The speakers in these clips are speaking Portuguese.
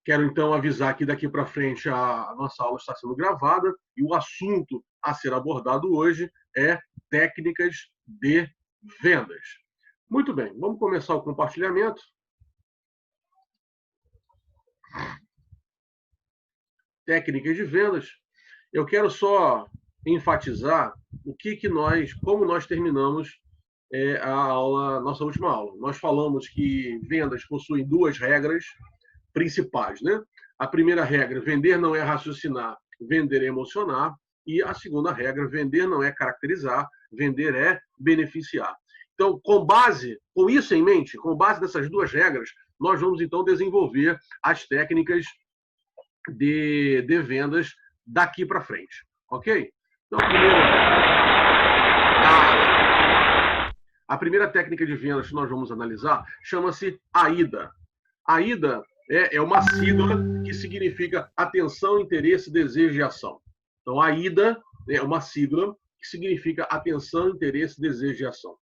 Quero, então, avisar que daqui para frente a nossa aula está sendo gravada e o assunto a ser abordado hoje é técnicas de vendas. Muito bem, vamos começar o compartilhamento. Técnicas de vendas. Eu quero só enfatizar como nós terminamos a aula, nossa última aula. Nós falamos que vendas possuem duas regras principais, né? A primeira regra, vender não é raciocinar, vender é emocionar. E a segunda regra, vender não é caracterizar, vender é beneficiar. Então, com isso em mente, com base nessas duas regras, nós vamos então desenvolver as técnicas de vendas daqui para frente, ok? Então, a primeira técnica de vendas que nós vamos analisar chama-se AIDA. AIDA é uma sigla que significa atenção, interesse, desejo e ação. Então, AIDA é uma sigla que significa atenção, interesse, desejo e ação.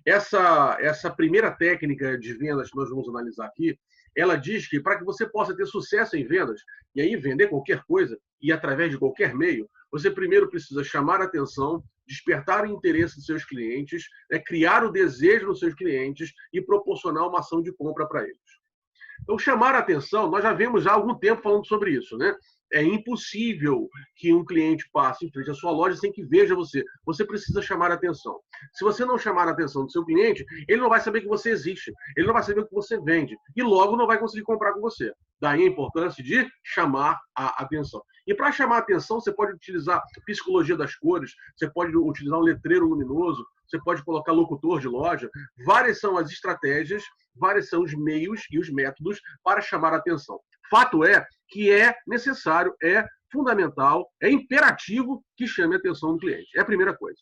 Essa primeira técnica de vendas que nós vamos analisar aqui, ela diz que para que você possa ter sucesso em vendas, e aí vender qualquer coisa, e através de qualquer meio, você primeiro precisa chamar a atenção, despertar o interesse dos seus clientes, criar o desejo dos seus clientes e proporcionar uma ação de compra para eles. Então, chamar a atenção, nós já vemos há algum tempo falando sobre isso, né? É impossível que um cliente passe em frente à sua loja sem que veja você. Você precisa chamar a atenção. Se você não chamar a atenção do seu cliente, ele não vai saber que você existe, ele não vai saber o que você vende e logo não vai conseguir comprar com você. Daí a importância de chamar a atenção. E para chamar a atenção, você pode utilizar psicologia das cores, você pode utilizar um letreiro luminoso, você pode colocar locutor de loja. Várias são as estratégias, vários são os meios e os métodos para chamar a atenção. Fato é que é necessário, é fundamental, é imperativo que chame a atenção do cliente. É a primeira coisa.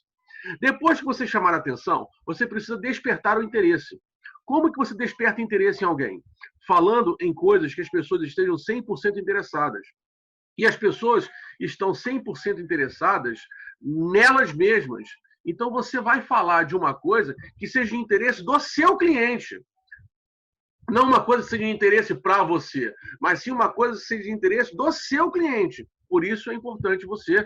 Depois que você chamar a atenção, você precisa despertar o interesse. Como que você desperta interesse em alguém? Falando em coisas que as pessoas estejam 100% interessadas. E as pessoas estão 100% interessadas nelas mesmas. Então, você vai falar de uma coisa que seja de interesse do seu cliente. Não uma coisa que seja de interesse para você, mas sim uma coisa que seja de interesse do seu cliente. Por isso é importante você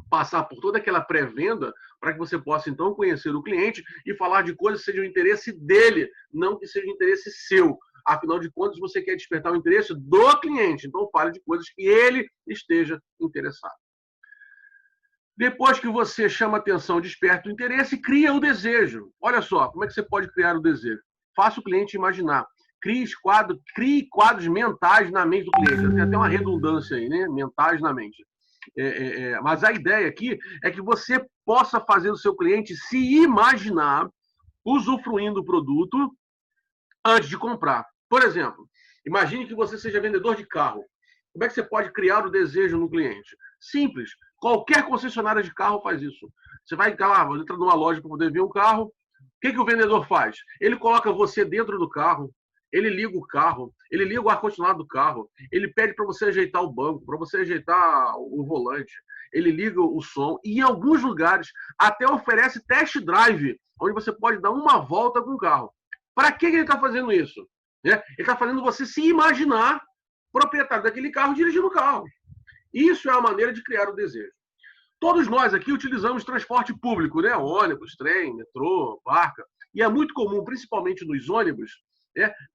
passar por toda aquela pré-venda para que você possa, então, conhecer o cliente e falar de coisas que sejam de interesse dele, não que seja de interesse seu. Afinal de contas, você quer despertar o interesse do cliente. Então, fale de coisas que ele esteja interessado. Depois que você chama atenção, desperta o interesse, cria o desejo. Olha só, como é que você pode criar o desejo? Faça o cliente imaginar. Crie quadros mentais na mente do cliente. Tem até uma redundância aí, né? Mentais na mente. Mas a ideia aqui é que você possa fazer o seu cliente se imaginar usufruindo do produto antes de comprar. Por exemplo, imagine que você seja vendedor de carro. Como é que você pode criar o desejo no cliente? Simples. Qualquer concessionária de carro faz isso. Você vai lá, entra numa loja para poder ver um carro. O que o vendedor faz? Ele coloca você dentro do carro, ele liga o carro, ele liga o ar-condicionado do carro, ele pede para você ajeitar o banco, para você ajeitar o volante, ele liga o som e em alguns lugares até oferece test drive, onde você pode dar uma volta com o carro. Para que ele está fazendo isso? Ele está fazendo você se imaginar proprietário daquele carro dirigindo o carro. Isso é a maneira de criar o desejo. Todos nós aqui utilizamos transporte público, né? Ônibus, trem, metrô, barca. E é muito comum, principalmente nos ônibus,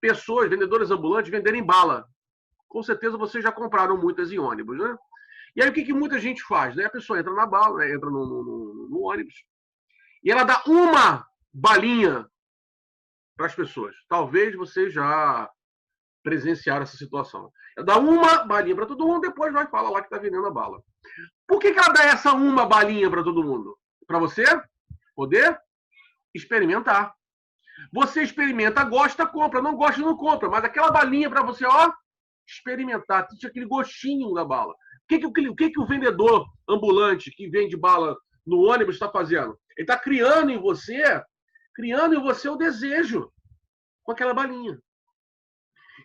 pessoas, vendedores ambulantes, venderem bala. Com certeza vocês já compraram muitas em ônibus, né? E aí o que muita gente faz? Né? A pessoa entra na bala, né? Entra no ônibus, e ela dá uma balinha para as pessoas. Talvez vocês já presenciaram essa situação. Ela dá uma balinha para todo mundo, depois vai falar lá que está vendendo a bala. Por que ela dá essa uma balinha para todo mundo? Para você poder experimentar. Você experimenta, gosta, compra. Não gosta, não compra. Mas aquela balinha para você, experimentar. Tinha aquele gostinho da bala. O que o vendedor ambulante que vende bala no ônibus está fazendo? Ele está criando em você o desejo com aquela balinha.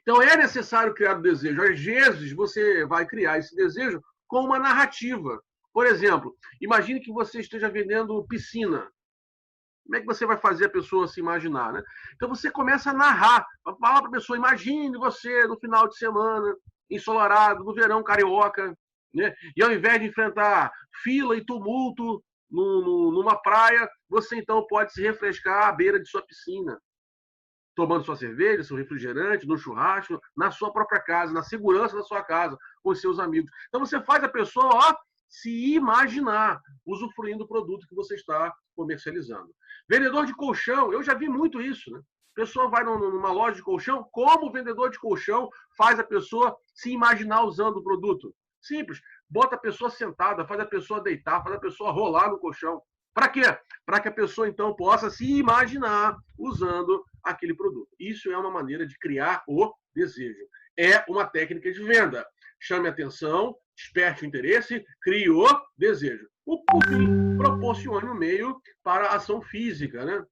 Então é necessário criar o desejo. Às vezes você vai criar esse desejo com uma narrativa. Por exemplo, imagine que você esteja vendendo piscina. Como é que você vai fazer a pessoa se imaginar, né? Então você começa a narrar, falar para a pessoa, imagine você no final de semana, ensolarado, no verão carioca, né? E ao invés de enfrentar fila e tumulto numa praia, você então pode se refrescar à beira de sua piscina, tomando sua cerveja, seu refrigerante, no churrasco, na sua própria casa, na segurança da sua casa, com os seus amigos. Então você faz a pessoa, ó, se imaginar usufruindo do produto que você está comercializando. Vendedor de colchão, eu já vi muito isso, né? A pessoa vai numa loja de colchão, como o vendedor de colchão faz a pessoa se imaginar usando o produto? Simples. Bota a pessoa sentada, faz a pessoa deitar, faz a pessoa rolar no colchão. Para quê? Para que a pessoa, então, possa se imaginar usando aquele produto. Isso é uma maneira de criar o desejo. É uma técnica de venda. Chame a atenção, desperte o interesse, crie o desejo. Por fim, proporcione um meio para a ação física, né?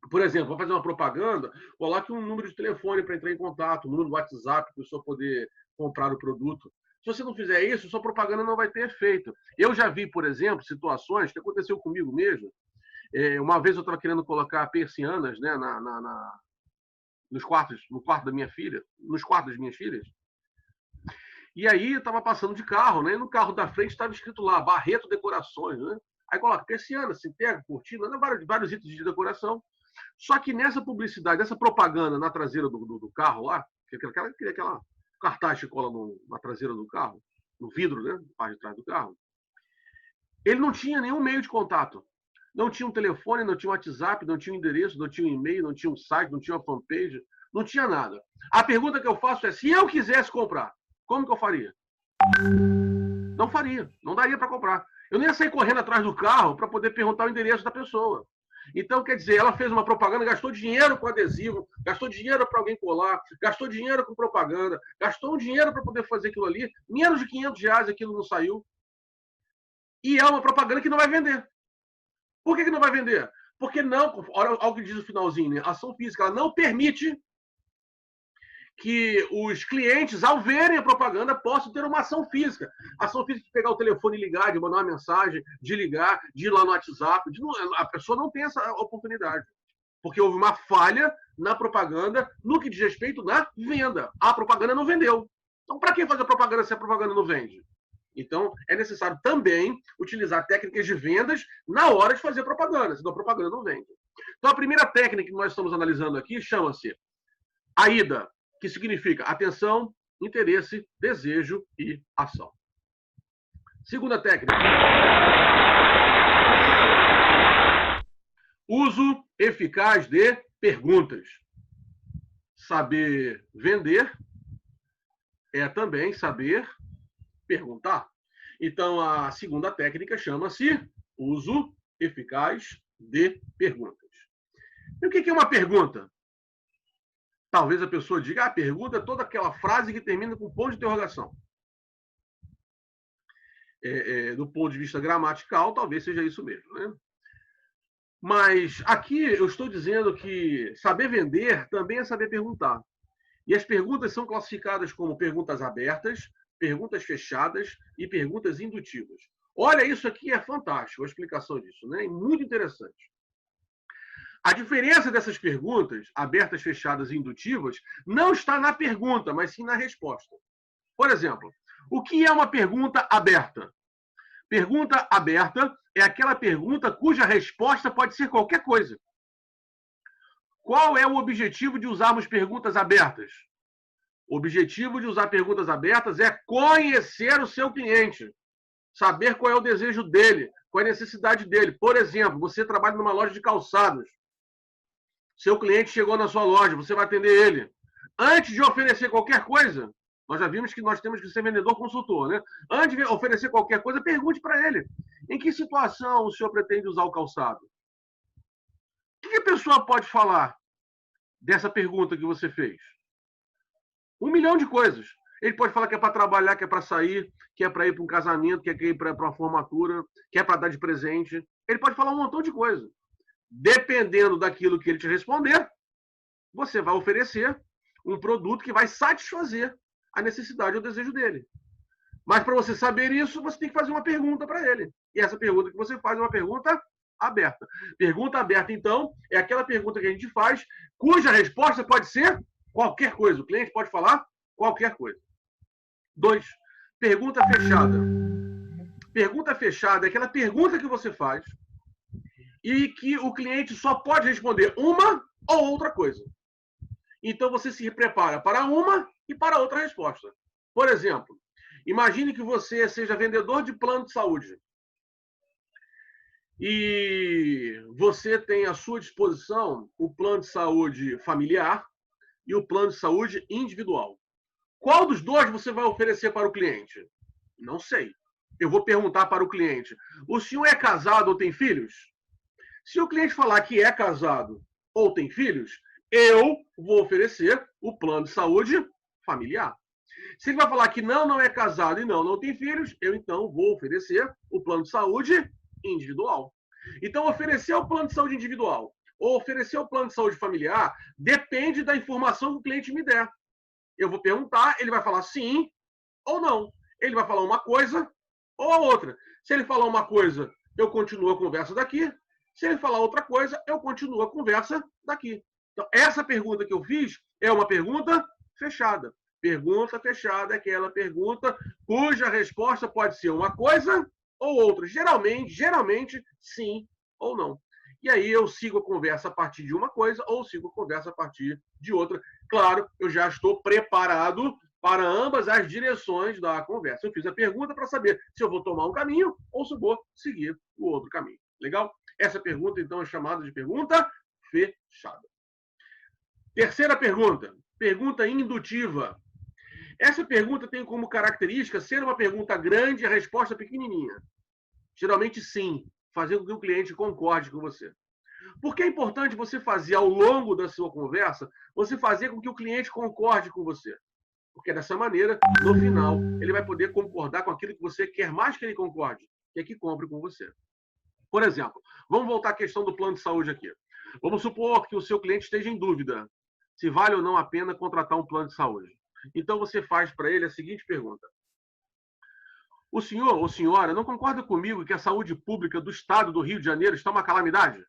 Por exemplo, vou fazer uma propaganda, coloque um número de telefone para entrar em contato, um número do WhatsApp para a pessoa poder comprar o produto. Se você não fizer isso, sua propaganda não vai ter efeito. Eu já vi, por exemplo, situações que aconteceu comigo mesmo. Uma vez eu estava querendo colocar persianas, né, no quarto da minha filha, nos quartos das minhas filhas. E aí eu estava passando de carro, né? E no carro da frente estava escrito lá, Barreto Decorações, né? Aí coloca persiana, cintegra, cortina, né? vários itens de decoração. Só que nessa publicidade, nessa propaganda na traseira do carro lá, aquela cartaz que cola na traseira do carro, no vidro, né? Na parte de trás do carro, ele não tinha nenhum meio de contato. Não tinha um telefone, não tinha um WhatsApp, não tinha um endereço, não tinha um e-mail, não tinha um site, não tinha uma fanpage, não tinha nada. A pergunta que eu faço é, se eu quisesse comprar, como que eu faria? Não faria, não daria para comprar. Eu nem ia sair correndo atrás do carro para poder perguntar o endereço da pessoa. Então, quer dizer, ela fez uma propaganda, gastou dinheiro com adesivo, gastou dinheiro para alguém colar, gastou dinheiro com propaganda, gastou um dinheiro para poder fazer aquilo ali, menos de R$500 aquilo não saiu. E é uma propaganda que não vai vender. Por que não vai vender? Porque não, olha o que diz o finalzinho, né? A ação física, ela não permite que os clientes, ao verem a propaganda, possam ter uma ação física. Ação física de pegar o telefone e ligar, de mandar uma mensagem, de ligar, de ir lá no WhatsApp. A pessoa não tem essa oportunidade. Porque houve uma falha na propaganda no que diz respeito na venda. A propaganda não vendeu. Então, para que fazer propaganda se a propaganda não vende? Então, é necessário também utilizar técnicas de vendas na hora de fazer propaganda, senão a propaganda não vende. Então, a primeira técnica que nós estamos analisando aqui chama-se AIDA, que significa atenção, interesse, desejo e ação. Segunda técnica. Uso eficaz de perguntas. Saber vender é também saber perguntar. Então, a segunda técnica chama-se uso eficaz de perguntas. E o que é uma pergunta? Talvez a pessoa diga, a pergunta é toda aquela frase que termina com ponto de interrogação. Do ponto de vista gramatical, talvez seja isso mesmo, né? Mas aqui eu estou dizendo que saber vender também é saber perguntar. E as perguntas são classificadas como perguntas abertas, perguntas fechadas e perguntas indutivas. Olha, isso aqui é fantástico, a explicação disso, né? Muito interessante. A diferença dessas perguntas, abertas, fechadas e indutivas, não está na pergunta, mas sim na resposta. Por exemplo, o que é uma pergunta aberta? Pergunta aberta é aquela pergunta cuja resposta pode ser qualquer coisa. Qual é o objetivo de usarmos perguntas abertas? O objetivo de usar perguntas abertas é conhecer o seu cliente, saber qual é o desejo dele, qual é a necessidade dele. Por exemplo, você trabalha numa loja de calçados. Seu cliente chegou na sua loja, você vai atender ele. Antes de oferecer qualquer coisa, nós já vimos que nós temos que ser vendedor consultor, né? Antes de oferecer qualquer coisa, pergunte para ele. Em que situação o senhor pretende usar o calçado? O que a pessoa pode falar dessa pergunta que você fez? 1 milhão de coisas. Ele pode falar que é para trabalhar, que é para sair, que é para ir para um casamento, que é para ir para uma formatura, que é para dar de presente. Ele pode falar um montão de coisa. Dependendo daquilo que ele te responder, você vai oferecer um produto que vai satisfazer a necessidade ou o desejo dele. Mas para você saber isso, você tem que fazer uma pergunta para ele. E essa pergunta que você faz é uma pergunta aberta. Pergunta aberta, então, é aquela pergunta que a gente faz, cuja resposta pode ser qualquer coisa. O cliente pode falar qualquer coisa. 2. Pergunta fechada. Pergunta fechada é aquela pergunta que você faz e que o cliente só pode responder uma ou outra coisa. Então você se prepara para uma e para outra resposta. Por exemplo, imagine que você seja vendedor de plano de saúde e você tem à sua disposição o plano de saúde familiar e o plano de saúde individual. Qual dos dois você vai oferecer para o cliente? Não sei. Eu vou perguntar para o cliente: o senhor é casado ou tem filhos? Se o cliente falar que é casado ou tem filhos, eu vou oferecer o plano de saúde familiar. Se ele vai falar que não é casado e não tem filhos, eu então vou oferecer o plano de saúde individual. Então, oferecer o plano de saúde individual ou oferecer o plano de saúde familiar depende da informação que o cliente me der. Eu vou perguntar, ele vai falar sim ou não. Ele vai falar uma coisa ou a outra. Se ele falar uma coisa, eu continuo a conversa daqui. Se ele falar outra coisa, eu continuo a conversa daqui. Então, essa pergunta que eu fiz é uma pergunta fechada. Pergunta fechada é aquela pergunta cuja resposta pode ser uma coisa ou outra. Geralmente, sim ou não. E aí eu sigo a conversa a partir de uma coisa ou sigo a conversa a partir de outra. Claro, eu já estou preparado para ambas as direções da conversa. Eu fiz a pergunta para saber se eu vou tomar um caminho ou se eu vou seguir o outro caminho. Legal? Essa pergunta, então, é chamada de pergunta fechada. Terceira pergunta. Pergunta indutiva. Essa pergunta tem como característica ser uma pergunta grande e a resposta pequenininha. Geralmente, sim, fazendo com que o cliente concorde com você. Por que é importante você fazer ao longo da sua conversa, você fazer com que o cliente concorde com você? Porque dessa maneira, no final, ele vai poder concordar com aquilo que você quer mais que ele concorde, que é que compre com você. Por exemplo, vamos voltar à questão do plano de saúde aqui. Vamos supor que o seu cliente esteja em dúvida se vale ou não a pena contratar um plano de saúde. Então você faz para ele a seguinte pergunta: o senhor ou senhora não concorda comigo que a saúde pública do estado do Rio de Janeiro está uma calamidade?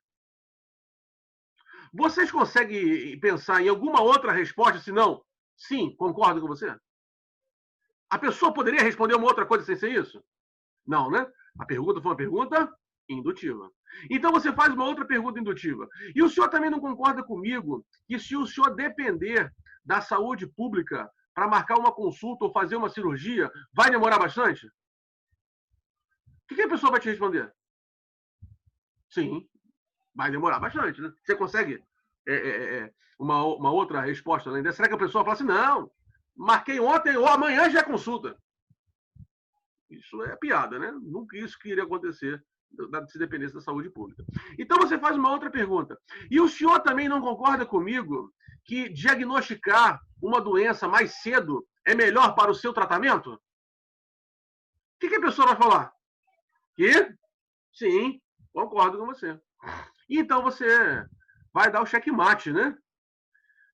Vocês conseguem pensar em alguma outra resposta se não? Sim, concordo com você. A pessoa poderia responder uma outra coisa sem ser isso? Não, né? A pergunta foi uma pergunta indutiva. Então você faz uma outra pergunta indutiva. E o senhor também não concorda comigo que se o senhor depender da saúde pública para marcar uma consulta ou fazer uma cirurgia, vai demorar bastante? O que a pessoa vai te responder? Sim, vai demorar bastante, né? Você consegue uma outra resposta além dessa? Será que a pessoa fala assim, não, marquei ontem ou amanhã já é consulta? Isso é piada, né? Nunca isso que iria acontecer se dependesse da saúde pública. Então você faz uma outra pergunta. E o senhor também não concorda comigo que diagnosticar uma doença mais cedo é melhor para o seu tratamento? O que a pessoa vai falar? Que? Sim, concordo com você. Então você vai dar o checkmate, né?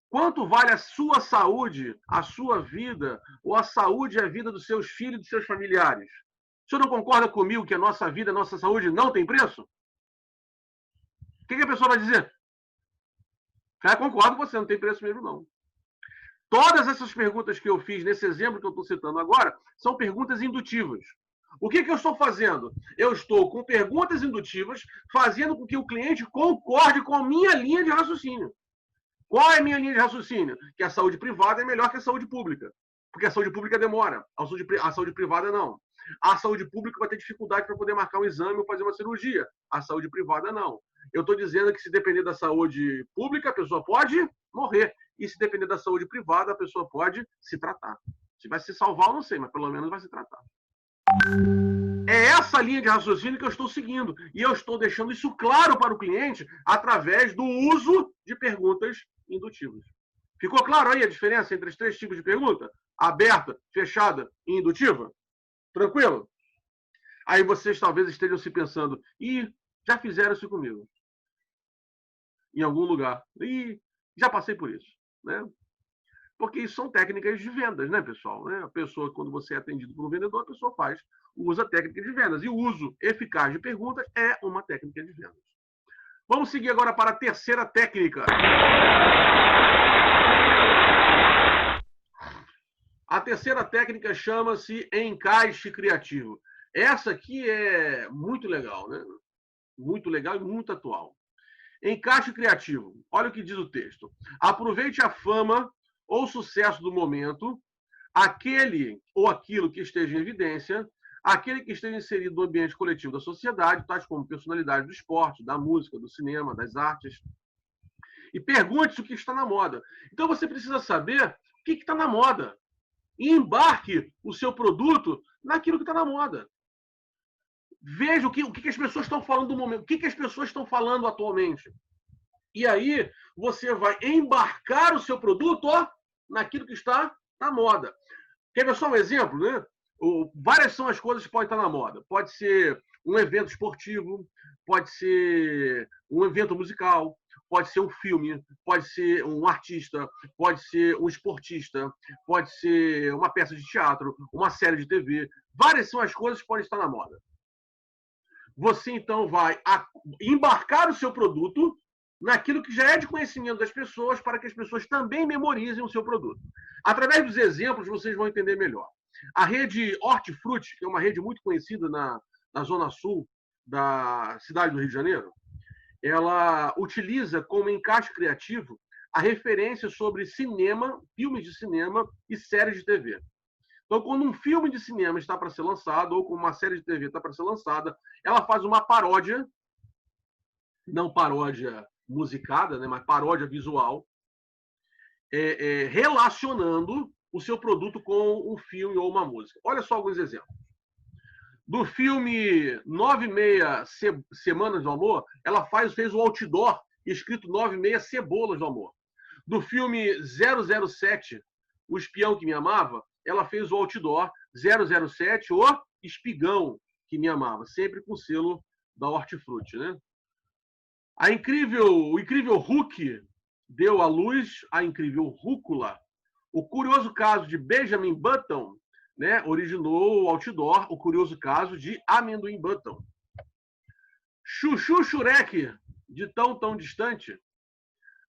Quanto vale a sua saúde, a sua vida, ou a saúde e a vida dos seus filhos e dos seus familiares? O senhor não concorda comigo que a nossa vida, a nossa saúde não tem preço? O que a pessoa vai dizer? Concordo com você, não tem preço mesmo, não. Todas essas perguntas que eu fiz nesse exemplo que eu estou citando agora são perguntas indutivas. O que eu estou fazendo? Eu estou com perguntas indutivas, fazendo com que o cliente concorde com a minha linha de raciocínio. Qual é a minha linha de raciocínio? Que a saúde privada é melhor que a saúde pública. Porque a saúde pública demora, a saúde privada não. A saúde pública vai ter dificuldade para poder marcar um exame ou fazer uma cirurgia. A saúde privada não. Eu estou dizendo que se depender da saúde pública, a pessoa pode morrer. E se depender da saúde privada, a pessoa pode se tratar. Se vai se salvar, eu não sei, mas pelo menos vai se tratar. É essa linha de raciocínio que eu estou seguindo. E eu estou deixando isso claro para o cliente através do uso de perguntas indutivas. Ficou claro aí a diferença entre os 3 tipos de pergunta? Aberta, fechada e indutiva? Tranquilo? Aí vocês talvez estejam se pensando, já fizeram isso comigo. Em algum lugar. Já passei por isso. Né? Porque isso são técnicas de vendas, né, pessoal? A pessoa, quando você é atendido por um vendedor, a pessoa usa técnicas de vendas. E o uso eficaz de perguntas é uma técnica de vendas. Vamos seguir agora para a terceira técnica. A terceira técnica chama-se encaixe criativo. Essa aqui é muito legal, né? Muito legal e muito atual. Encaixe criativo. Olha o que diz o texto. Aproveite a fama ou sucesso do momento, aquele ou aquilo que esteja em evidência, aquele que esteja inserido no ambiente coletivo da sociedade, tais como personalidade do esporte, da música, do cinema, das artes. E pergunte-se o que está na moda. Então você precisa saber o que está na moda. E embarque o seu produto naquilo que está na moda. Veja o que as pessoas estão falando do momento, o que as pessoas estão falando atualmente. E aí você vai embarcar o seu produto naquilo que está na moda. Quer ver só um exemplo, né? Várias são as coisas que podem estar na moda. Pode ser um evento esportivo, pode ser um evento musical, pode ser um filme, pode ser um artista, pode ser um esportista, pode ser uma peça de teatro, uma série de TV. Várias são as coisas que podem estar na moda. Você, então, vai embarcar o seu produto naquilo que já é de conhecimento das pessoas para que as pessoas também memorizem o seu produto. Através dos exemplos, vocês vão entender melhor. A rede Hortifruti, que é uma rede muito conhecida na zona sul da cidade do Rio de Janeiro, ela utiliza como encaixe criativo a referência sobre cinema, filmes de cinema e séries de TV. Então, quando um filme de cinema está para ser lançado, ou quando uma série de TV está para ser lançada, ela faz uma paródia, não paródia musicada, né, mas paródia visual, relacionando o seu produto com um filme ou uma música. Olha só alguns exemplos. Do filme 96 Semanas do Amor, ela fez o outdoor escrito 96 Cebolas do Amor. Do filme 007, O Espião que Me Amava, ela fez o outdoor 007, O Espigão que Me Amava, sempre com o selo da Hortifruti, né? O incrível Hulk deu à luz a incrível Rúcula. O curioso caso de Benjamin Button, né, originou o outdoor, o curioso caso de Amendoim Button. Chuchu Xurek, de Tão Tão Distante.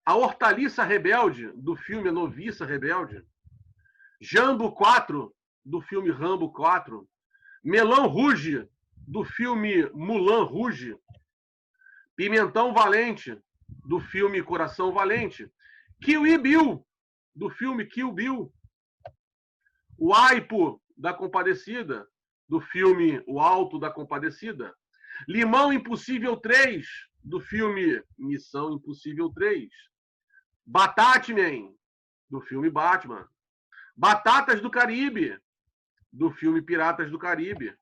A Hortaliça Rebelde, do filme A Noviça Rebelde. Jambo 4, do filme Rambo 4. Melão Rouge, do filme Mulan Rouge. Pimentão Valente, do filme Coração Valente. Kill Bill, do filme Kill Bill. O Aipo da Compadecida, do filme O Alto da Compadecida. Limão Impossível 3, do filme Missão Impossível 3. Batatman, do filme Batman. Batatas do Caribe, do filme Piratas do Caribe.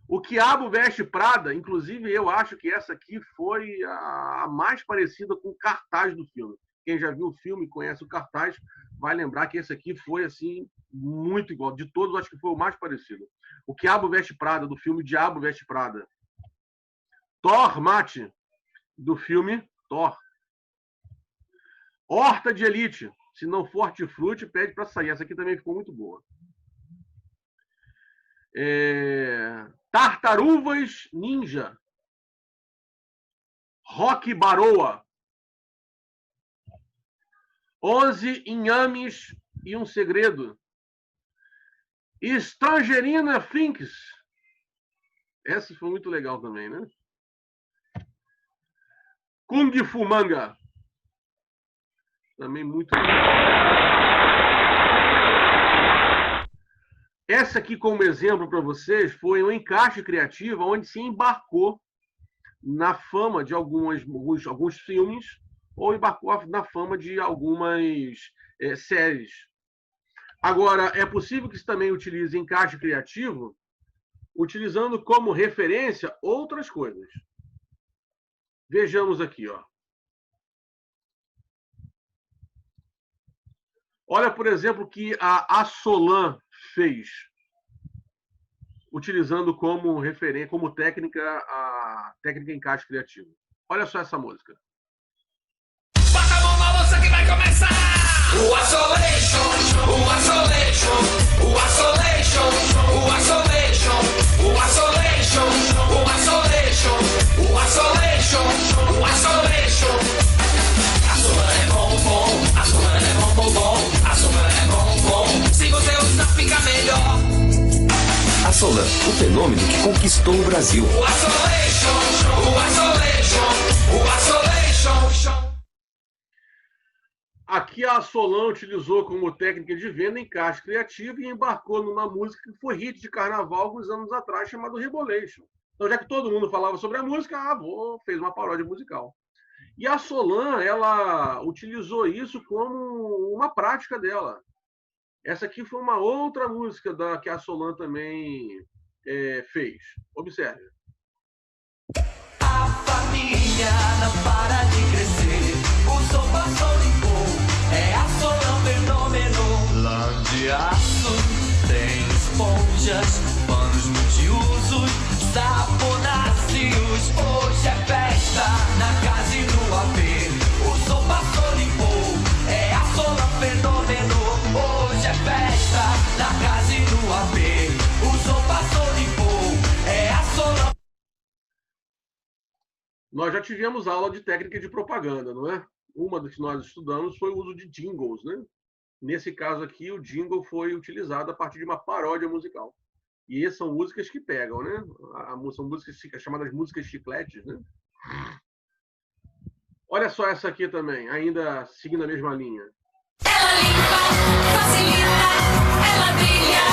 O Quiabo Veste Prada, inclusive eu acho que essa aqui foi a mais parecida com o cartaz do filme. Quem já viu o filme e conhece o cartaz vai lembrar que esse aqui foi assim muito igual. De todos, acho que foi o mais parecido. O Quiabo Veste Prada, do filme Diabo Veste Prada. Thor Mate, do filme Thor. Horta de Elite, se não for Hortifruti, pede para sair. Essa aqui também ficou muito boa. Tartaruvas Ninja. Rock Baroa. 11 Inhames e um Segredo. Estrangerina Finks. Essa foi muito legal também, né? Kung Fu Manga. Também muito legal. Essa aqui, como exemplo para vocês, foi um encaixe criativo onde se embarcou na fama de alguns filmes ou embarcou na fama de algumas séries. Agora, é possível que se também utilize encaixe criativo utilizando como referência outras coisas. Vejamos aqui, ó. Olha, por exemplo, o que a Assolan fez, utilizando como referência, como técnica, a técnica encaixe criativo. Olha só essa música. Bota a mão na louça que vai começar! O Assolation! o Isolation, o Isolation, o Isolation, o Isolation, o Isolation, o Isolation, o Isolation. A Solana é bom, a Solana é bom, a Solana é bom. Se você usar, fica melhor. A Solan, o fenômeno que conquistou o Brasil. O Isolation, o Isolation, o Isolation. Aqui a Solan utilizou como técnica de venda encaixe criativo e embarcou numa música que foi hit de carnaval alguns anos atrás, chamado Rebolation. Então, já que todo mundo falava sobre a música, fez uma paródia musical. E a Solan, ela utilizou isso como uma prática dela. Essa aqui foi uma outra música que a Solan também fez. Observe. A família não para de crescer. O som passou limpou. É a Solan fenômeno. Lã de aço, tem esponjas, panos multiusos, saponáceos. Hoje é festa na casa e no AP. O som passou limpou. É a Solan fenômeno. Hoje é festa na casa e no AP. O som passou limpou. É a Solan. Nós já tivemos aula de técnica de propaganda, não é? Uma das que nós estudamos foi o uso de jingles, né? Nesse caso aqui, o jingle foi utilizado a partir de uma paródia musical. E essas são músicas que pegam, né? São músicas chamadas músicas chicletes, né? Olha só essa aqui também, ainda seguindo a mesma linha. Ela limpa, facilita, ela brilha.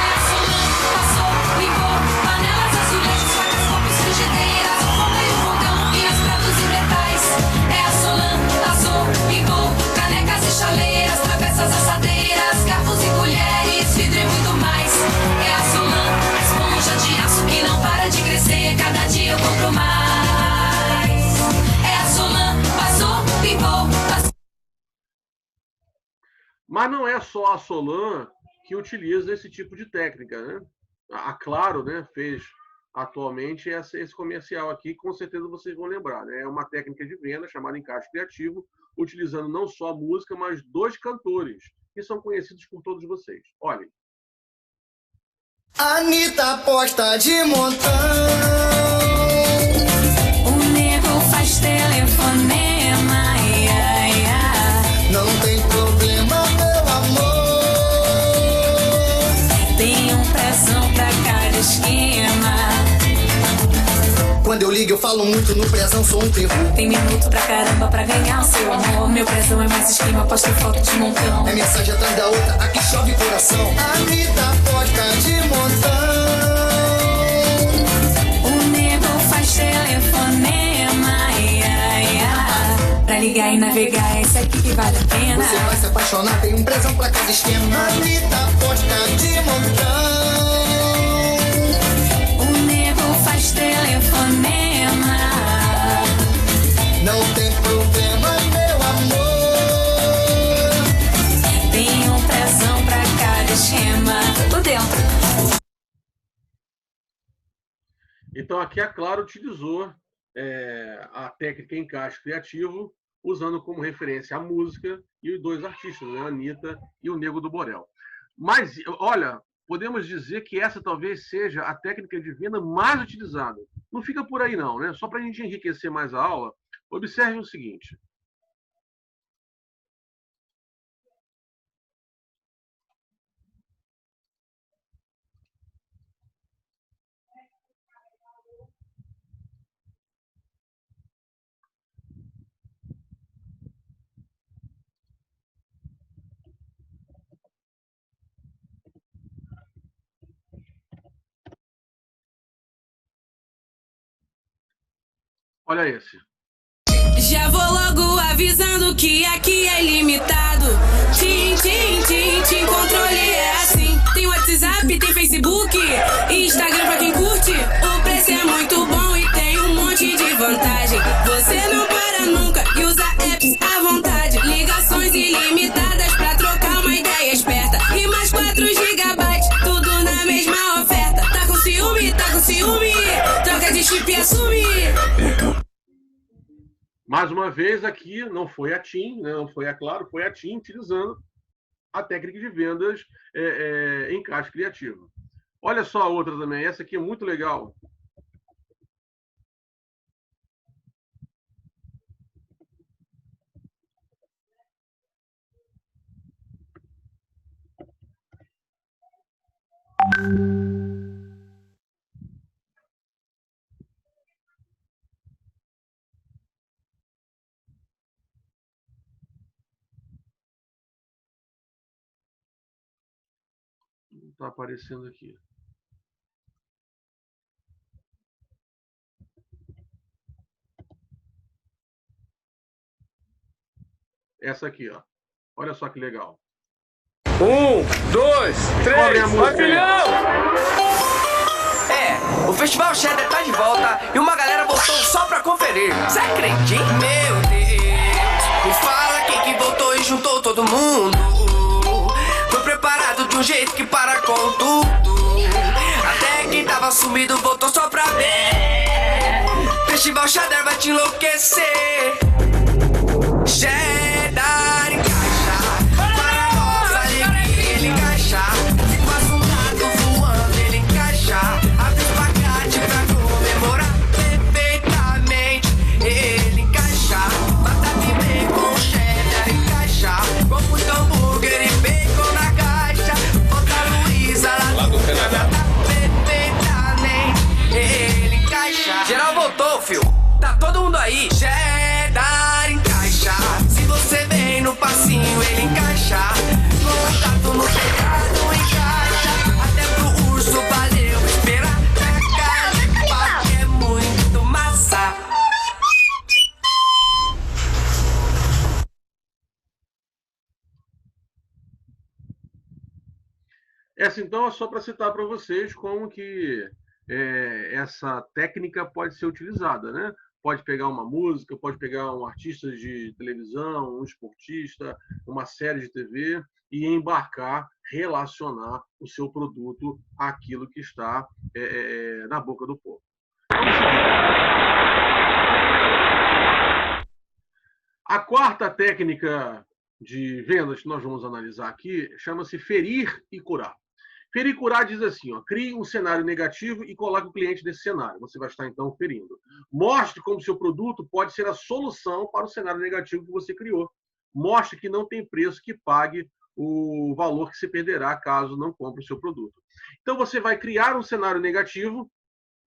A Solan passou, limpou, panelas, azulejos, facas, copos, frigideiras, o fogo e o fogão e os pratos e metais. É a Solan, passou, limpou, canecas e chaleiras, travessas, assadeiras, garfos e colheres, vidro e muito mais. É a Solan, a esponja de aço que não para de crescer, cada dia eu compro mais. É a Solan, passou, limpou, passou. Mas não é só a Solan que utiliza esse tipo de técnica, né? A Claro, né, fez atualmente esse comercial aqui, com certeza vocês vão lembrar, né? É uma técnica de venda chamada encaixe criativo, utilizando não só a música, mas dois cantores, que são conhecidos por todos vocês. Olhem. Anitta posta de montão. O nego faz telefonema, ia, ia. Não tem problema, meu amor. Tem pressão pra cada esquema. Quando eu ligo eu falo muito no prezão, sou um terror. Tem minuto pra caramba pra ganhar o seu amor. Meu pressão é mais esquema, posto foto de montão. É mensagem atrás da outra, aqui chove coração. Anitta posta de montão. O nego faz telefonema, ia, ia. Pra ligar e navegar, esse aqui que vale a pena. Você vai se apaixonar, tem um prezão pra cada esquema. Anitta posta de montão. O nego faz telefonema. Não tem problema, meu amor. Tem pressão pra cada esquema. Tô dentro. Então aqui a Claro utilizou a técnica encaixe criativo, usando como referência a música e os dois artistas, né? A Anitta e o Nego do Borel. Mas, olha, podemos dizer que essa talvez seja a técnica de venda mais utilizada. Não fica por aí não, né? Só para a gente enriquecer mais a aula, observe o seguinte. Olha esse. Já vou logo avisando que aqui é limitado. Tim, tim, tim, tim, controle é assim. Tem WhatsApp, tem Facebook, Instagram pra quem curte. O preço é muito bom e tem um monte de vantagem. Você não para nunca e usa apps à vontade. Ligações ilimitadas pra trocar uma ideia esperta. E mais 4 GB, tudo na mesma oferta. Tá com ciúme? Tá com ciúme? Troca de chip e assume. Mais uma vez aqui, não foi a TIM, né? Não foi a Claro, foi a TIM utilizando a técnica de vendas em caixa criativa. Olha só a outra também, essa aqui é muito legal. Não está aparecendo aqui. Essa aqui, ó. Olha só que legal. 1, 2, Descobrem a 3, música vai, aí. filhão! É, o Festival Cheddar tá de volta e uma galera voltou só pra conferir. Cê acredita? Meu Deus, me fala quem que voltou e juntou todo mundo. Foi preparado de um jeito que para com tudo. Até quem tava sumido voltou só pra ver. Festival Cheddar vai te enlouquecer. Cheddar em caixa, para nossa alegria ele encaixar. Se passa um rato voando ele encaixa. Abre o pacote pra comemorar perfeitamente. Ele encaixa, batata e bacon, cheddar encaixa. Com muito hambúrguer e bacon na caixa. Outra Luísa lá do Canadá. Perfeitamente, ele encaixa. Geral voltou, fio, tá todo mundo aí. Cheddar encaixa. Se você vem no passinho, ele encaixa. Contato no teclado, encaixa. Até pro urso valeu esperar. Na casa de pau que é muito massa. Essa, então, é só para citar para vocês como que essa técnica pode ser utilizada, né? Pode pegar uma música, pode pegar um artista de televisão, um esportista, uma série de TV e embarcar, relacionar o seu produto àquilo que está na boca do povo. Vamos seguir. A quarta técnica de vendas que nós vamos analisar aqui chama-se ferir e curar. Ferir e curar diz assim, ó, crie um cenário negativo e coloque o cliente nesse cenário. Você vai estar, então, ferindo. Mostre como seu produto pode ser a solução para o cenário negativo que você criou. Mostre que não tem preço que pague o valor que você perderá caso não compre o seu produto. Então, você vai criar um cenário negativo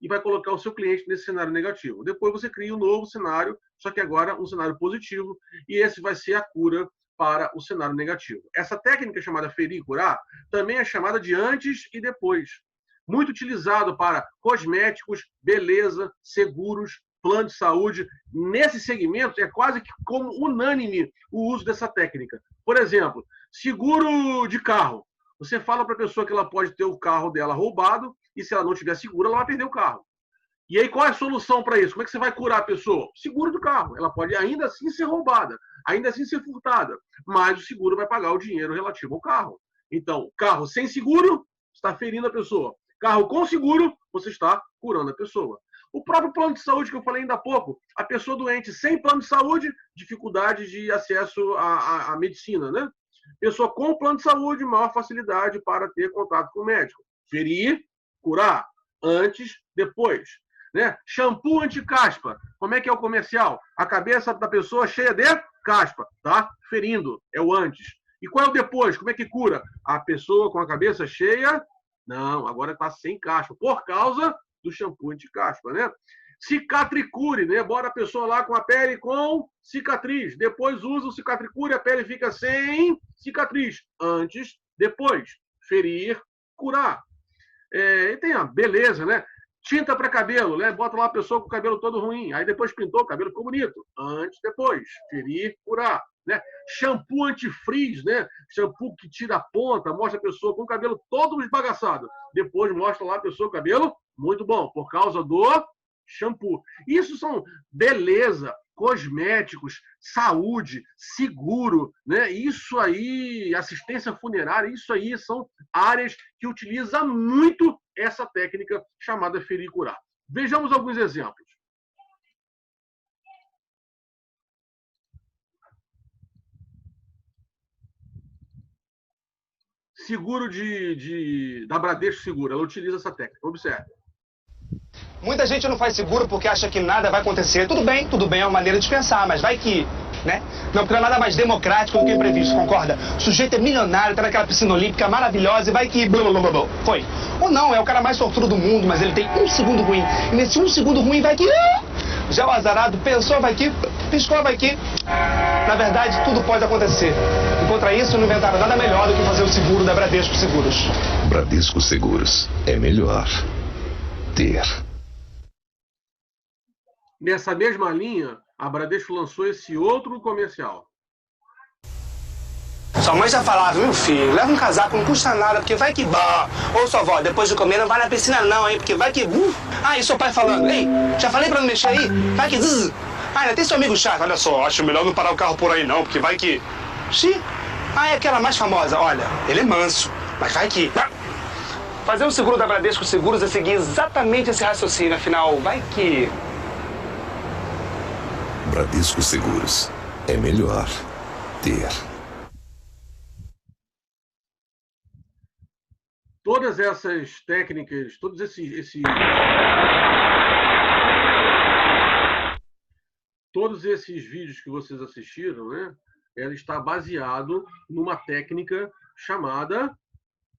e vai colocar o seu cliente nesse cenário negativo. Depois você cria um novo cenário, só que agora um cenário positivo, e esse vai ser a cura para o cenário negativo. Essa técnica chamada ferir e curar também é chamada de antes e depois. Muito utilizado para cosméticos, beleza, seguros, plano de saúde. Nesse segmento é quase que como unânime o uso dessa técnica. Por exemplo, seguro de carro. Você fala para a pessoa que ela pode ter o carro dela roubado e se ela não tiver seguro, ela vai perder o carro. E aí, qual é a solução para isso? Como é que você vai curar a pessoa? Seguro do carro. Ela pode ainda assim ser roubada, ainda assim ser furtada, mas o seguro vai pagar o dinheiro relativo ao carro. Então, carro sem seguro, está ferindo a pessoa. Carro com seguro, você está curando a pessoa. O próprio plano de saúde que eu falei ainda há pouco, a pessoa doente sem plano de saúde, dificuldade de acesso à medicina, né? Pessoa com plano de saúde, maior facilidade para ter contato com o médico. Ferir, curar, antes, depois. Né? Shampoo anti-caspa. Como é que é o comercial? A cabeça da pessoa cheia de caspa, tá? Ferindo, é o antes. E qual é o depois? Como é que cura? A pessoa com a cabeça cheia, não, agora está sem caspa, por causa do shampoo anti-caspa, né? Cicatricure, né? Bora a pessoa lá com a pele com cicatriz. Depois usa o cicatricure, a pele fica sem cicatriz. Antes, depois. Ferir, curar. E tem a beleza, né? Tinta para cabelo, né? Bota lá a pessoa com o cabelo todo ruim. Aí depois pintou, o cabelo ficou bonito. Antes, depois. Ferir, curar. Né? Shampoo antifrizz, né? Shampoo que tira a ponta, mostra a pessoa com o cabelo todo esbagaçado. Depois mostra lá a pessoa com o cabelo muito bom, por causa do shampoo. Isso são beleza, cosméticos, saúde, seguro, né? Isso aí, assistência funerária, isso aí são áreas que utilizam muito essa técnica chamada ferir e curar. Vejamos alguns exemplos. seguro da Bradesco Seguro, ela utiliza essa técnica. Observe. Muita gente não faz seguro porque acha que nada vai acontecer. Tudo bem, é uma maneira de pensar, mas vai que, né? Não, porque não é nada mais democrático do que o imprevisto, concorda? O sujeito é milionário, tá naquela piscina olímpica maravilhosa e vai que... Blá, blá, blá, blá. Foi. Ou não, é o cara mais sortudo do mundo, mas ele tem um segundo ruim. E nesse um segundo ruim vai que... Já o azarado pensou, vai que... Piscou, vai que... Na verdade, tudo pode acontecer. E contra isso, não inventaram nada melhor do que fazer o seguro da Bradesco Seguros. Bradesco Seguros. É melhor ter. Nessa mesma linha, a Bradesco lançou esse outro comercial. Sua mãe já falava, meu filho, leva um casaco, não custa nada, porque vai que... Ou sua avó, depois de comer não vai na piscina não, hein, porque vai que... e seu pai falando, ei, já falei pra não mexer aí? Vai que... ainda tem seu amigo chato, olha só, acho melhor não parar o carro por aí não, porque vai que... é aquela mais famosa, olha, ele é manso, mas vai que... Fazer o seguro da Bradesco Seguros é seguir exatamente esse raciocínio, afinal, vai que... Bradesco Seguros. É melhor ter. Todas essas técnicas, todos esses vídeos que vocês assistiram, né? Ela está baseado numa técnica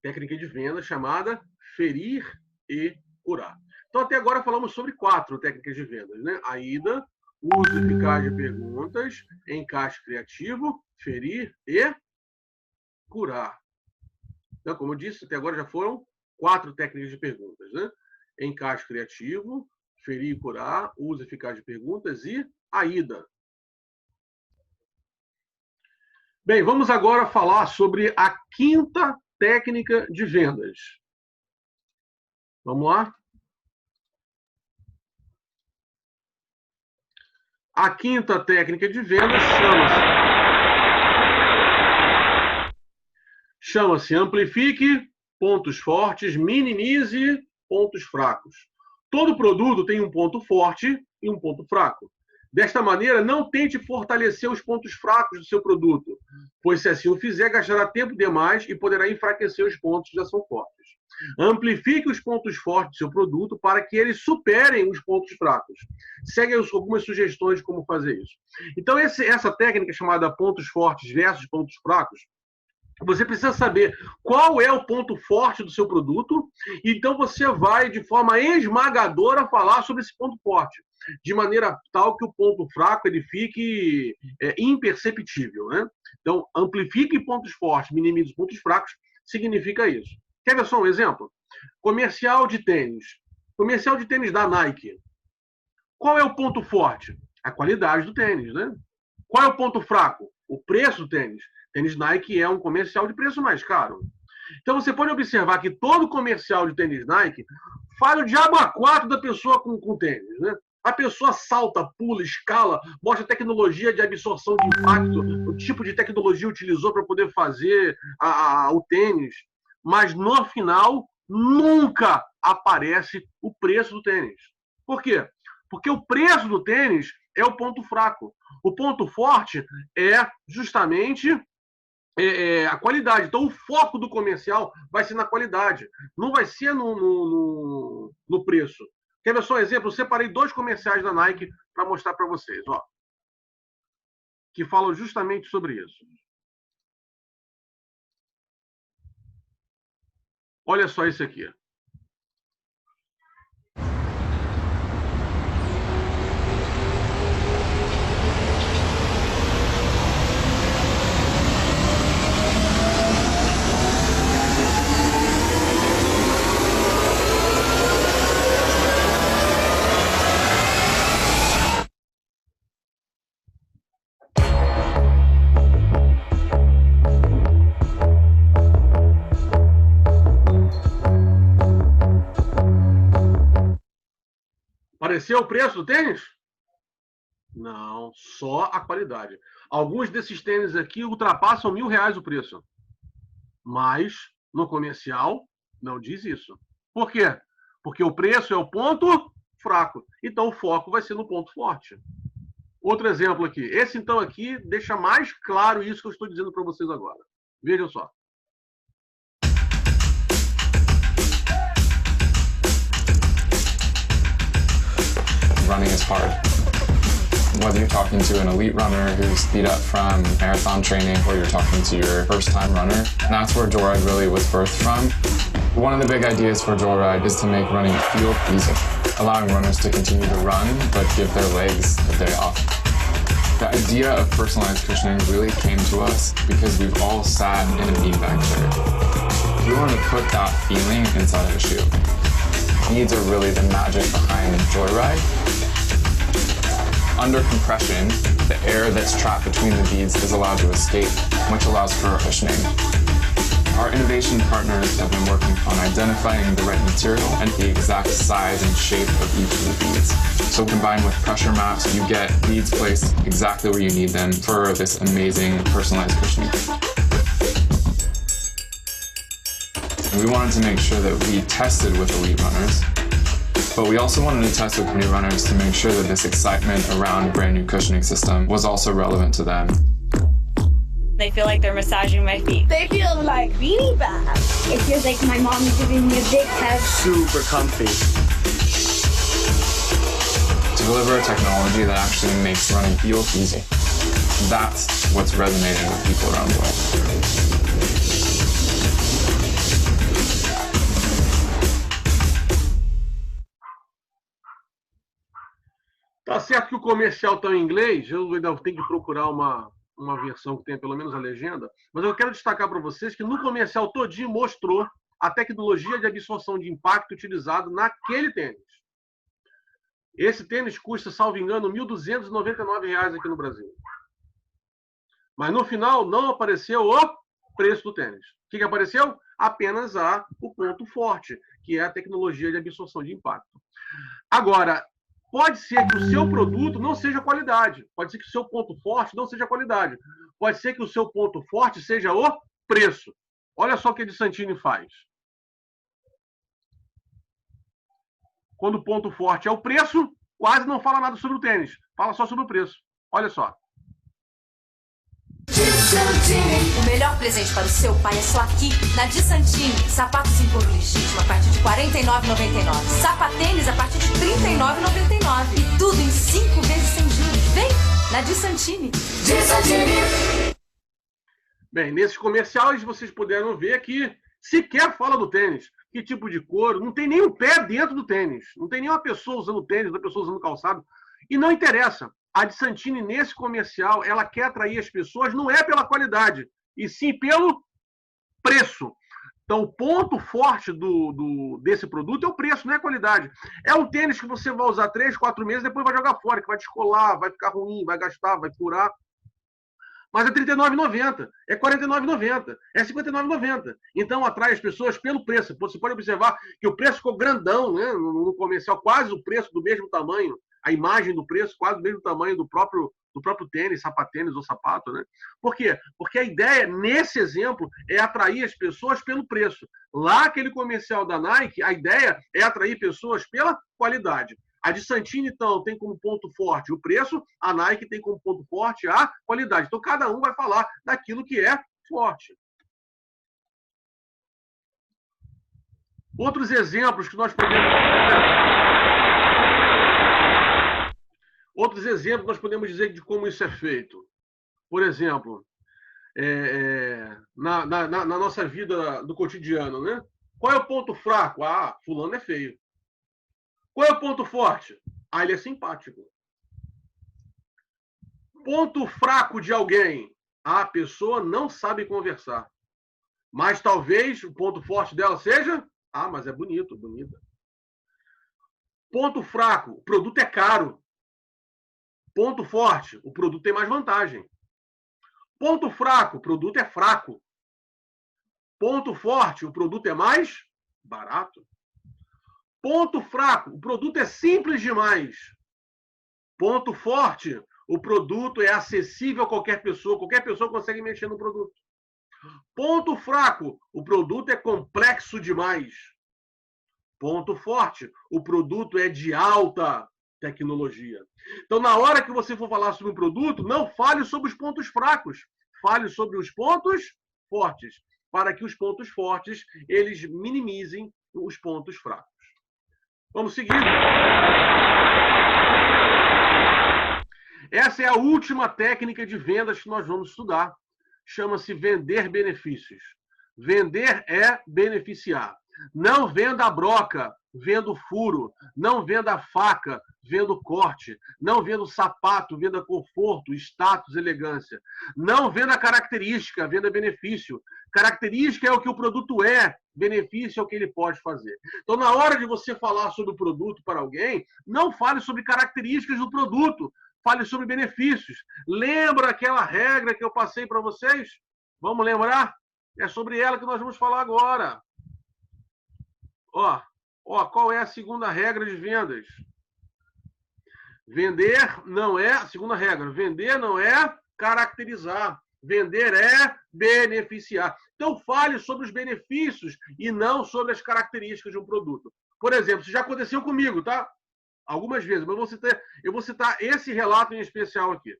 de venda chamada ferir e curar. Então, até agora falamos sobre 4 técnicas de vendas, né? AIDA, uso eficaz de perguntas, encaixe criativo, ferir e curar. Então, como eu disse, até agora já foram 4 técnicas de perguntas, né? Encaixe criativo, ferir e curar, uso eficaz de perguntas e AIDA. Bem, vamos agora falar sobre a 5ª técnica de vendas. Vamos lá? A 5ª técnica de vendas chama-se amplifique pontos fortes, minimize pontos fracos. Todo produto tem um ponto forte e um ponto fraco. Desta maneira, não tente fortalecer os pontos fracos do seu produto, pois se assim o fizer, gastará tempo demais e poderá enfraquecer os pontos que já são fortes. Amplifique os pontos fortes do seu produto para que eles superem os pontos fracos. Segue algumas sugestões de como fazer isso. Então, essa técnica chamada pontos fortes versus pontos fracos, você precisa saber qual é o ponto forte do seu produto, então você vai, de forma esmagadora, falar sobre esse ponto forte, de maneira tal que o ponto fraco ele fique imperceptível, né? Então, amplifique pontos fortes, minimize pontos fracos, significa isso. Quer ver só um exemplo? Comercial de tênis. Comercial de tênis da Nike. Qual é o ponto forte? A qualidade do tênis, né? Qual é o ponto fraco? O preço do tênis. Tênis Nike é um comercial de preço mais caro. Então você pode observar que todo comercial de tênis Nike fala o diabo a 4 da pessoa com tênis, né? A pessoa salta, pula, escala, mostra tecnologia de absorção de impacto, o tipo de tecnologia utilizou para poder fazer o tênis. Mas no final nunca aparece o preço do tênis. Por quê? Porque o preço do tênis é o ponto fraco. O ponto forte é justamente a qualidade. Então, o foco do comercial vai ser na qualidade, não vai ser no preço. Quer ver só um exemplo? Eu separei 2 comerciais da Nike para mostrar para vocês, ó, que falam justamente sobre isso. Olha só isso aqui. Apareceu o preço do tênis? Não, só a qualidade. Alguns desses tênis aqui ultrapassam R$1.000 o preço. Mas no comercial não diz isso. Por quê? Porque o preço é o ponto fraco. Então o foco vai ser no ponto forte. Outro exemplo aqui. Esse então aqui deixa mais claro isso que eu estou dizendo para vocês agora. Vejam só. running is hard. Whether you're talking to an elite runner who's beat up from marathon training or you're talking to your first-time runner, that's where Joyride really was birthed from. One of the big ideas for Joyride is to make running feel easy, allowing runners to continue to run but give their legs a day off. The idea of personalized cushioning really came to us because we've all sat in a beanbag chair. We wanted to put that feeling inside of a shoe. Beads are really the magic behind Joyride. Under compression, the air that's trapped between the beads is allowed to escape, which allows for cushioning. Our innovation partners have been working on identifying the right material and the exact size and shape of each of the beads. So combined with pressure maps, you get beads placed exactly where you need them for this amazing personalized cushioning. And we wanted to make sure that we tested with elite runners, but we also wanted to test with new runners to make sure that this excitement around a brand new cushioning system was also relevant to them. They feel like they're massaging my feet. They feel like beanie bags. It feels like my mom is giving me a big hug. Super comfy. To deliver a technology that actually makes running feel easy. That's what's resonating with people around the world. Tá certo que o comercial está em inglês, eu ainda tenho que procurar uma versão que tenha pelo menos a legenda, mas eu quero destacar para vocês que no comercial todinho mostrou a tecnologia de absorção de impacto utilizado naquele tênis. Esse tênis custa, salvo engano, R$ 1.299 aqui no Brasil. Mas no final não apareceu o preço do tênis. O que apareceu? Apenas o ponto forte, que é a tecnologia de absorção de impacto. Agora, pode ser que o seu produto não seja qualidade. Pode ser que o seu ponto forte não seja qualidade. Pode ser que o seu ponto forte seja o preço. Olha só o que a DeSantini faz. Quando o ponto forte é o preço, quase não fala nada sobre o tênis. Fala só sobre o preço. Olha só. O melhor presente para o seu pai é só aqui, na DeSantini. Sapatos em couro legítimo a partir de R$ 49,99. Sapatênis a partir de R$ 39,99. E tudo em 5 vezes sem juros. Vem na DeSantini. Bem, nesses comerciais vocês puderam ver que sequer fala do tênis. Que tipo de couro, não tem nem um pé dentro do tênis. Não tem nenhuma pessoa usando tênis, outra pessoa usando calçado. E não interessa. A DeSantini, nesse comercial, ela quer atrair as pessoas, não é pela qualidade, e sim pelo preço. Então, o ponto forte desse produto é o preço, não é a qualidade. É um tênis que você vai usar 3, 4 meses, depois vai jogar fora, que vai descolar, vai ficar ruim, vai gastar, vai furar. Mas é R$ 39,90, é R$ 49,90, é R$ 59,90. Então, atrai as pessoas pelo preço. Você pode observar que o preço ficou grandão, né? No comercial, quase o preço do mesmo tamanho. A imagem do preço quase do mesmo tamanho do próprio tênis, sapatênis ou sapato, né? Por quê? Porque a ideia, nesse exemplo, é atrair as pessoas pelo preço. Lá, aquele comercial da Nike, a ideia é atrair pessoas pela qualidade. A DeSantini, então, tem como ponto forte o preço, a Nike tem como ponto forte a qualidade. Então, cada um vai falar daquilo que é forte. Outros exemplos que nós podemos dizer de como isso é feito. Por exemplo, na nossa vida do cotidiano, né? Qual é o ponto fraco? Ah, fulano é feio. Qual é o ponto forte? Ah, ele é simpático. Ponto fraco de alguém? Ah, a pessoa não sabe conversar. Mas talvez o ponto forte dela seja... Ah, mas é bonito, bonita. Ponto fraco, o produto é caro. Ponto forte, o produto tem mais vantagem. Ponto fraco, o produto é fraco. Ponto forte, o produto é mais barato. Ponto fraco, o produto é simples demais. Ponto forte, o produto é acessível a qualquer pessoa consegue mexer no produto. Ponto fraco, o produto é complexo demais. Ponto forte, o produto é de alta tecnologia. Então, na hora que você for falar sobre um produto, não fale sobre os pontos fracos, fale sobre os pontos fortes, para que os pontos fortes, eles minimizem os pontos fracos. Vamos seguir. Essa é a última técnica de vendas que nós vamos estudar. Chama-se vender benefícios. Vender é beneficiar. Não venda a broca, venda o furo. Não venda a faca, venda o corte. Não venda o sapato, venda conforto, status, elegância. Não venda característica, venda benefício. Característica é o que o produto é, benefício é o que ele pode fazer. Então, na hora de você falar sobre o produto para alguém, não fale sobre características do produto, fale sobre benefícios. Lembra aquela regra que eu passei para vocês? Vamos lembrar? É sobre ela que nós vamos falar agora. Qual é a segunda regra de vendas? Vender não é, a segunda regra, vender não é caracterizar. Vender é beneficiar. Então, fale sobre os benefícios e não sobre as características de um produto. Por exemplo, isso já aconteceu comigo, tá? Algumas vezes, mas eu vou citar esse relato em especial aqui.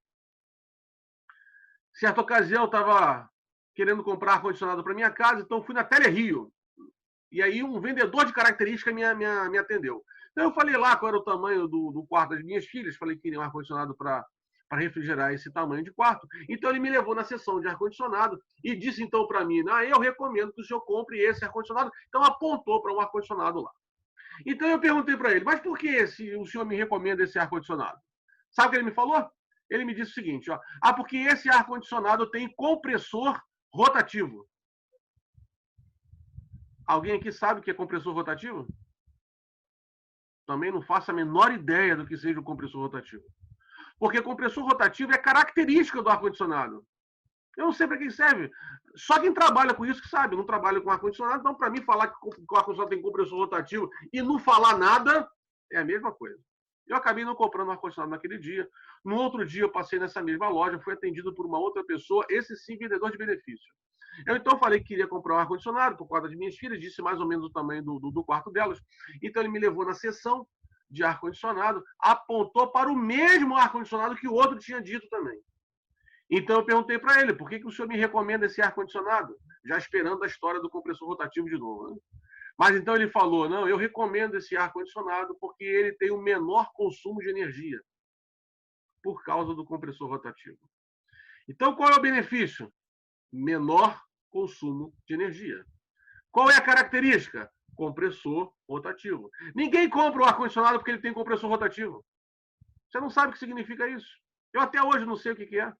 Certa ocasião, eu estava querendo comprar ar-condicionado para minha casa, então fui na Telerio. E aí um vendedor de característica me atendeu. Então eu falei lá qual era o tamanho do quarto das minhas filhas, falei que queria um ar-condicionado para refrigerar esse tamanho de quarto. Então ele me levou na seção de ar-condicionado e disse então para mim, eu recomendo que o senhor compre esse ar-condicionado. Então apontou para um ar-condicionado lá. Então eu perguntei para ele, mas por que o senhor me recomenda esse ar-condicionado? Sabe o que ele me falou? Ele me disse o seguinte, porque esse ar-condicionado tem compressor rotativo. Alguém aqui sabe o que é compressor rotativo? Também não faço a menor ideia do que seja o compressor rotativo. Porque compressor rotativo é característica do ar-condicionado. Eu não sei para quem serve. Só quem trabalha com isso que sabe. Eu não trabalho com ar-condicionado, então para mim falar que o ar-condicionado tem compressor rotativo e não falar nada é a mesma coisa. Eu acabei não comprando ar-condicionado naquele dia. No outro dia eu passei nessa mesma loja, fui atendido por uma outra pessoa, esse sim vendedor de benefício. Eu então falei que queria comprar um ar-condicionado por causa das minhas filhas, disse mais ou menos o tamanho do quarto delas. Então ele me levou na seção de ar-condicionado, apontou para o mesmo ar-condicionado que o outro tinha dito também. Então eu perguntei para ele, por que o senhor me recomenda esse ar-condicionado? Já esperando a história do compressor rotativo de novo. Né? Mas então ele falou, não, eu recomendo esse ar-condicionado porque ele tem o menor consumo de energia por causa do compressor rotativo. Então qual é o benefício? Menor consumo de energia. Qual é a característica? Compressor rotativo. Ninguém compra o ar-condicionado porque ele tem compressor rotativo. Você não sabe o que significa isso. Eu até hoje não sei o que é.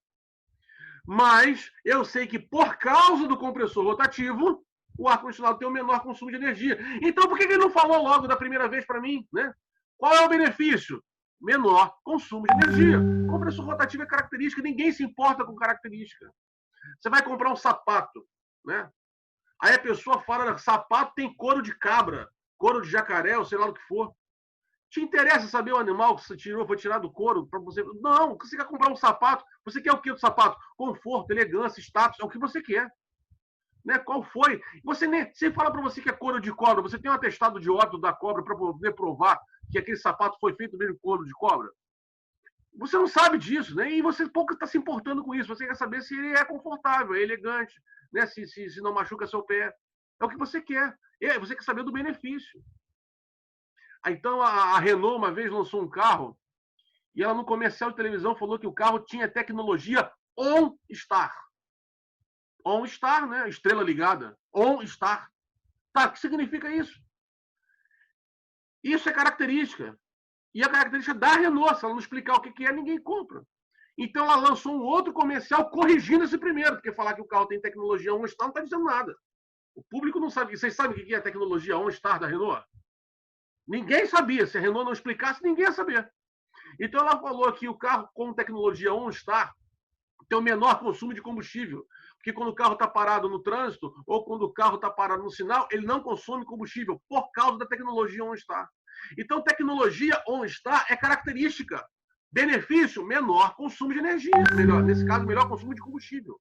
Mas eu sei que por causa do compressor rotativo, o ar-condicionado tem o menor consumo de energia. Então por que ele não falou logo da primeira vez para mim? Né? Qual é o benefício? Menor consumo de energia. Compressor rotativo é característica. Ninguém se importa com característica. Você vai comprar um sapato, né? Aí a pessoa fala, sapato tem couro de cabra, couro de jacaré, ou sei lá o que for. Te interessa saber o animal que você tirou, foi tirado do couro para você? Não, você quer comprar um sapato, você quer o que do sapato? Conforto, elegância, status, é o que você quer. Né? Qual foi? Você fala para você que é couro de cobra, você tem um atestado de óbito da cobra para poder provar que aquele sapato foi feito mesmo de couro de cobra? Você não sabe disso, né? E você pouco está se importando com isso. Você quer saber se ele é confortável, é elegante, né? Se não machuca seu pé. É o que você quer. Você quer saber do benefício. Então, a Renault uma vez lançou um carro e ela no comercial de televisão falou que o carro tinha tecnologia OnStar. OnStar, né? Estrela ligada. OnStar. Tá, o que significa isso? Isso é característica. E a característica da Renault, se ela não explicar o que é, ninguém compra. Então ela lançou um outro comercial corrigindo esse primeiro, porque falar que o carro tem tecnologia OnStar não está dizendo nada. O público não sabe. Vocês sabem o que é a tecnologia OnStar da Renault? Ninguém sabia. Se a Renault não explicasse, ninguém ia saber. Então ela falou que o carro com tecnologia OnStar tem o menor consumo de combustível. Porque quando o carro está parado no trânsito ou quando o carro está parado no sinal, ele não consome combustível por causa da tecnologia OnStar. Então, tecnologia OnStar é característica. Benefício, menor consumo de energia. Nesse caso, melhor consumo de combustível.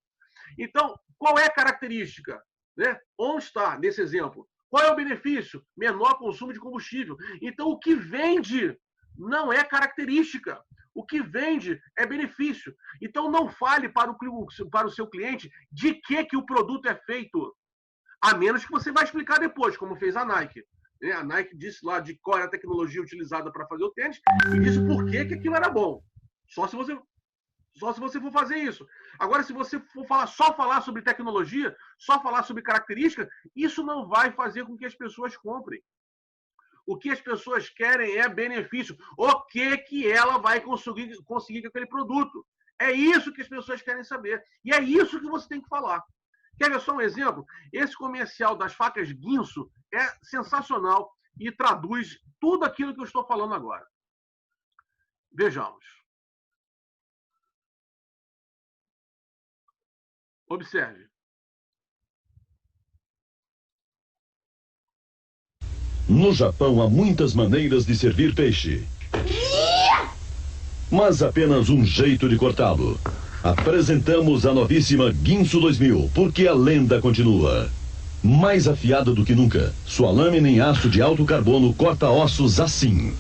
Então, qual é a característica? Né? OnStar, nesse exemplo. Qual é o benefício? Menor consumo de combustível. Então, o que vende não é característica. O que vende é benefício. Então, não fale para o seu cliente de que o produto é feito. A menos que você vai explicar depois, como fez a Nike. A Nike disse lá de qual era a tecnologia utilizada para fazer o tênis e disse por que aquilo era bom. Só se você Só se você for fazer isso. Agora, se você for só falar sobre tecnologia, só falar sobre característica, isso não vai fazer com que as pessoas comprem. O que as pessoas querem é benefício. O que ela vai conseguir com aquele produto. É isso que as pessoas querem saber. E é isso que você tem que falar. Quer ver só um exemplo? Esse comercial das facas Guinso é sensacional e traduz tudo aquilo que eu estou falando agora. Vejamos. Observe. No Japão há muitas maneiras de servir peixe, mas apenas um jeito de cortá-lo. Apresentamos a novíssima Guinso 2000, porque a lenda continua. Mais afiada do que nunca, sua lâmina em aço de alto carbono corta ossos assim.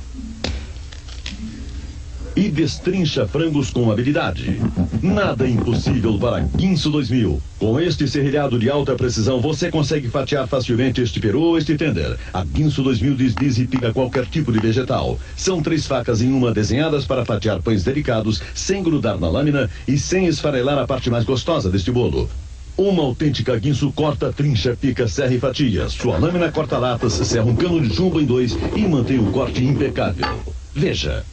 E destrincha frangos com habilidade. Nada é impossível para Guinso 2000. Com este serrilhado de alta precisão, você consegue fatiar facilmente este peru ou este tender. A Guinso 2000 desliza e pica qualquer tipo de vegetal. São 3 facas em uma desenhadas para fatiar pães delicados, sem grudar na lâmina e sem esfarelar a parte mais gostosa deste bolo. Uma autêntica Guinso corta, trincha, pica, serra e fatia. Sua lâmina corta latas, serra um cano de chumbo em 2 e mantém o corte impecável. Veja.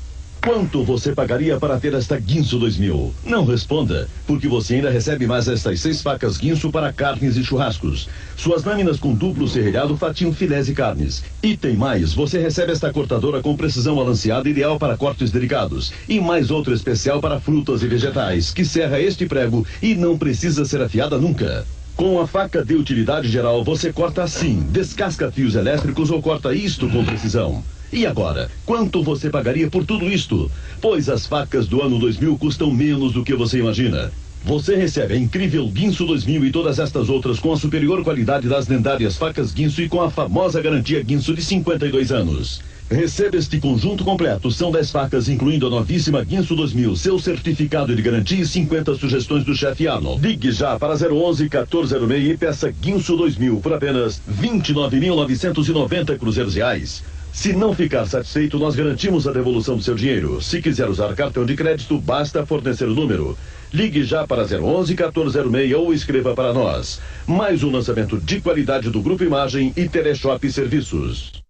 Quanto você pagaria para ter esta Guinso 2000? Não responda, porque você ainda recebe mais estas 6 facas Guinso para carnes e churrascos. Suas lâminas com duplo serrilhado fatiam filés e carnes. E tem mais, você recebe esta cortadora com precisão balanceada ideal para cortes delicados. E mais outra especial para frutas e vegetais, que serra este prego e não precisa ser afiada nunca. Com a faca de utilidade geral, você corta assim, descasca fios elétricos ou corta isto com precisão. E agora, quanto você pagaria por tudo isto? Pois as facas do ano 2000 custam menos do que você imagina. Você recebe a incrível Guinso 2000 e todas estas outras com a superior qualidade das lendárias facas Guinso e com a famosa garantia Guinso de 52 anos. Receba este conjunto completo, são 10 facas, incluindo a novíssima Guinso 2000, seu certificado de garantia e 50 sugestões do chefe Arnold. Ligue já para 011-1406 e peça Guinso 2000 por apenas R$ 29.990 cruzeiros reais. Se não ficar satisfeito, nós garantimos a devolução do seu dinheiro. Se quiser usar cartão de crédito, basta fornecer o número. Ligue já para 011-1406 ou escreva para nós. Mais um lançamento de qualidade do Grupo Imagem e Teleshop Serviços.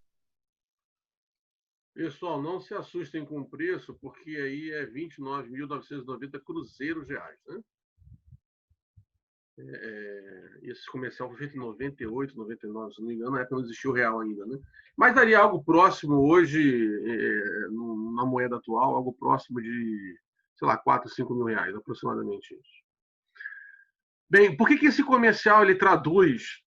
Pessoal, não se assustem com o preço, porque aí é R$ 29.990 cruzeiros reais, né? Esse comercial foi feito em 98, 99, se não me engano, na época não existia o real ainda, né? Mas daria algo próximo hoje, na moeda atual, algo próximo de, sei lá, 4, 5 mil reais, aproximadamente isso. Bem, por que esse comercial ele traduz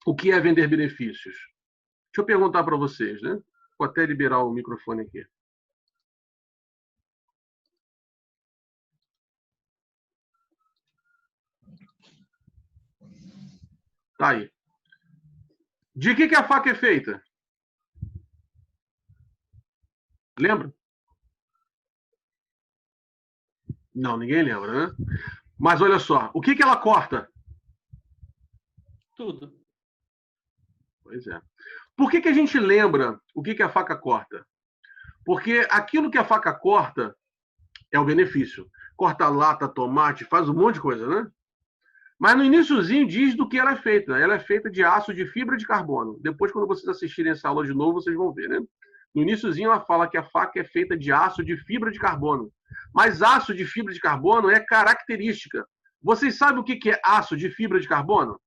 o que é vender benefícios? Deixa eu perguntar para vocês, né? Vou até liberar o microfone aqui. Tá aí. De que a faca é feita? Lembra? Não, ninguém lembra, né? Mas olha só, o que ela corta? Tudo. Pois é. Por que a gente lembra o que a faca corta? Porque aquilo que a faca corta é o benefício. Corta lata, tomate, faz um monte de coisa, né? Mas no iniciozinho diz do que ela é feita. Ela é feita de aço de fibra de carbono. Depois, quando vocês assistirem essa aula de novo, vocês vão ver, né? No iniciozinho ela fala que a faca é feita de aço de fibra de carbono. Mas aço de fibra de carbono é característica. Vocês sabem o que é aço de fibra de carbono?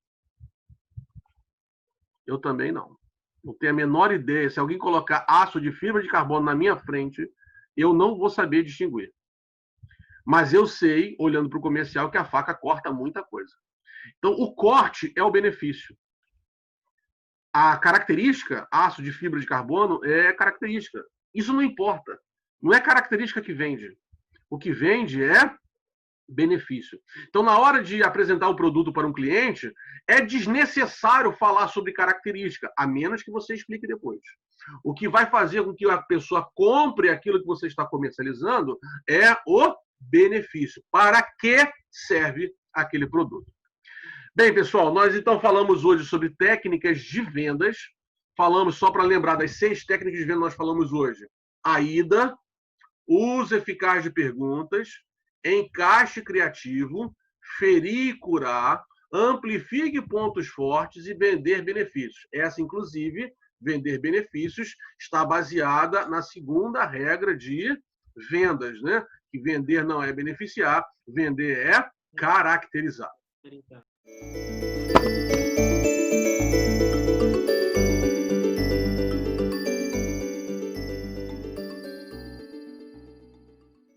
Eu também não. Não tenho a menor ideia. Se alguém colocar aço de fibra de carbono na minha frente, eu não vou saber distinguir. Mas eu sei, olhando para o comercial, que a faca corta muita coisa. Então, o corte é o benefício. A característica, aço de fibra de carbono, é característica. Isso não importa. Não é característica que vende. O que vende é benefício. Então, na hora de apresentar o produto para um cliente, é desnecessário falar sobre característica, a menos que você explique depois. O que vai fazer com que a pessoa compre aquilo que você está comercializando é o benefício. Para que serve aquele produto? Bem, pessoal, nós então falamos hoje sobre técnicas de vendas. Falamos, só para lembrar, das 6 técnicas de venda, nós falamos hoje. AIDA, uso eficaz de perguntas, encaixe criativo, ferir e curar, amplifique pontos fortes e vender benefícios. Essa, inclusive, vender benefícios, está baseada na segunda regra de vendas, né? Que vender não é beneficiar, vender é caracterizar.